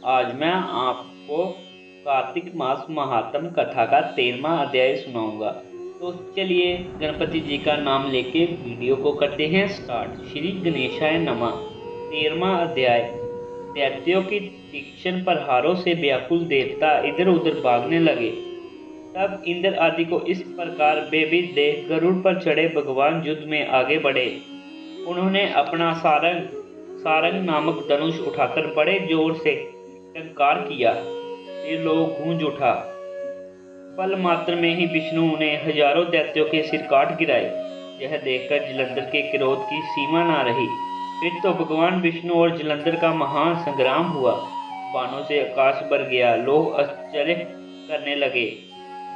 आज मैं आपको कार्तिक मास महात्म कथा का 13वां अध्याय सुनाऊंगा। तो चलिए गणपति जी का नाम लेके वीडियो को करते हैं स्टार्ट। श्री गणेशाय नमः। 13वां अध्याय। दैत्यों की तीक्ष्ण प्रहारों से व्याकुल देवता इधर उधर भागने लगे। तब इंद्र आदि को इस प्रकार बेबीज देख गरुड़ पर चढ़े भगवान युद्ध में आगे बढ़े। उन्होंने अपना सारंग नामक धनुष उठाकर बड़े जोर से टंकार किया। ये लोग गूंज उठा। पल मात्र में ही विष्णु ने हजारों दैत्यों के सिर काट गिराए। यह देखकर जलंधर के क्रोध की सीमा न रही। फिर तो भगवान विष्णु और जलंधर का महान संग्राम हुआ। बाणों से आकाश भर गया। लोग आश्चर्य करने लगे।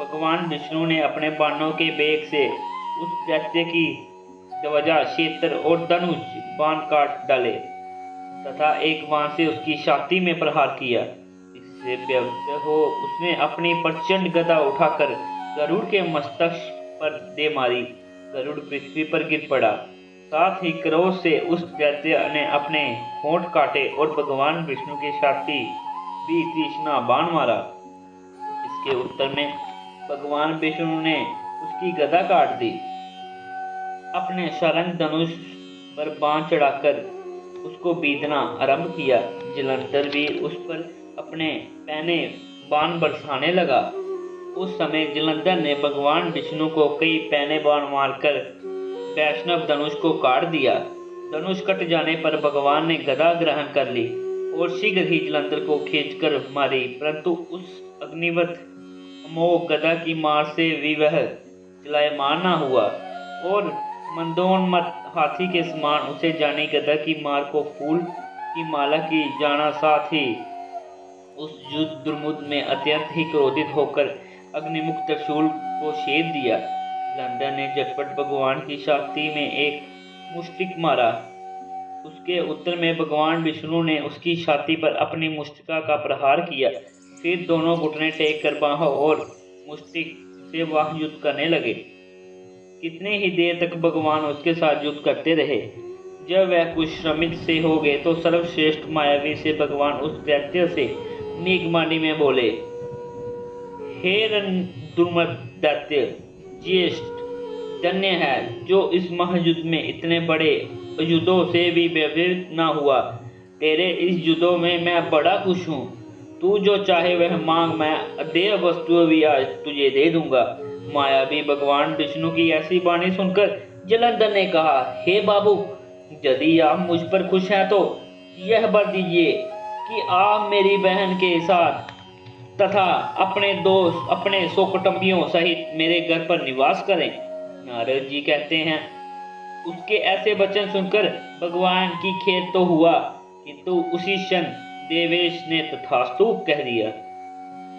भगवान विष्णु ने अपने बाणों के वेग से उस दैत्य की ध्वजा, क्षेत्र और धनुष बाण काट डाले तथा एक बाण से उसकी छाती में प्रहार किया। इससे व्यक्त हो उसने अपनी प्रचंड गदा उठाकर गरुड़ के मस्तक पर दे मारी। गरुड़ पृथ्वी पर गिर पड़ा। साथ ही क्रोध से उस दैत्य ने अपने होंठ काटे और भगवान विष्णु की छाती भी तीक्ष्ण बाण मारा। इसके उत्तर में भगवान विष्णु ने उसकी गदा काट दी। अपने सारंग धनुष पर बाण चढ़ाकर उसको बीधना आरंभ किया। जलंधर भी उस पर अपने पहने बाण बरसाने लगा। उस समय जलंधर ने भगवान विष्णु को कई पहने बाण मारकर वैष्णव धनुष को काट दिया। धनुष कट जाने पर भगवान ने गदा ग्रहण कर ली और शीघ्र ही जलंधर को खींचकर मारी, परंतु उस अग्निवत अमोघ गदा की मार से भी वह चलायमान न हुआ और मंदोन्मत्त हाथी के समान उसे जानी गदा की मार को फूल की माला की जाना। साथ ही उस युद्ध दुर्मुद में अत्यंत ही क्रोधित होकर अग्निमुक्त त्रिशूल को छेद दिया। जलंधर ने झटपट भगवान की छाती में एक मुष्टिक मारा। उसके उत्तर में भगवान विष्णु ने उसकी छाती पर अपनी मुष्टिका का प्रहार किया। फिर दोनों घुटने टेक कर बाहों और मुष्टिक से वह युद्ध करने लगे। कितने ही देर तक भगवान उसके साथ युद्ध करते रहे। जब वह कुछ श्रमित से हो गए तो सर्वश्रेष्ठ मायावी से भगवान उस दैत्य से मेघमांडी में बोले, हे दुर्मत दैत्य, ज्येष्ठ धन्य है जो इस महायुद्ध में इतने बड़े युद्धों से भी भयभीत न हुआ। तेरे इस युद्धों में मैं बड़ा खुश हूँ। तू जो चाहे वह मांग, मैं अदेय वस्तुएं भी आज तुझे दे दूंगा। मायावी भगवान विष्णु की ऐसी वाणी सुनकर जलंधर ने कहा, हे बाबू, यदि आप मुझ पर खुश हैं तो यह वर दीजिए कि आप मेरी बहन के साथ तथा अपने 100 कुटुंबियों सहित मेरे घर पर निवास करें। नारद जी कहते हैं, उसके ऐसे वचन सुनकर भगवान की खेद तो हुआ, किंतु उसी क्षण देवेश ने तथास्तु कह दिया।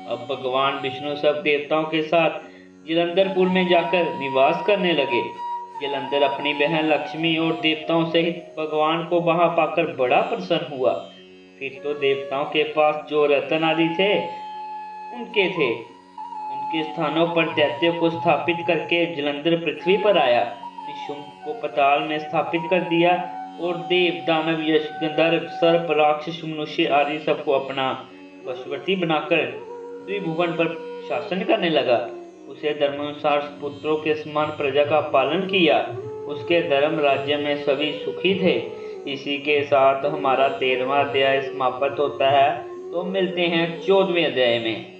अब भगवान विष्णु सब देवताओं के साथ जलंधरपुर में जाकर निवास करने लगे। जलंधर अपनी बहन लक्ष्मी और देवताओं सहित भगवान को वहां पाकर बड़ा प्रसन्न हुआ। फिर तो देवताओं के पास जो रत्न आदि थे उनके स्थानों पर दैत्यों को स्थापित करके जलंधर पृथ्वी पर आया। निशुंभ को पाताल में स्थापित कर दिया और देव, दानव, यक्ष, गंधर्व, सर्प, राक्षस, मनुष्य आदि सबको अपना वशवर्ती बनाकर त्रिभुवन पर शासन करने लगा। उसे धर्मानुसार पुत्रों के समान प्रजा का पालन किया। उसके धर्म राज्य में सभी सुखी थे। इसी के साथ हमारा 13वां अध्याय समाप्त होता है। तो मिलते हैं 14वें अध्याय में।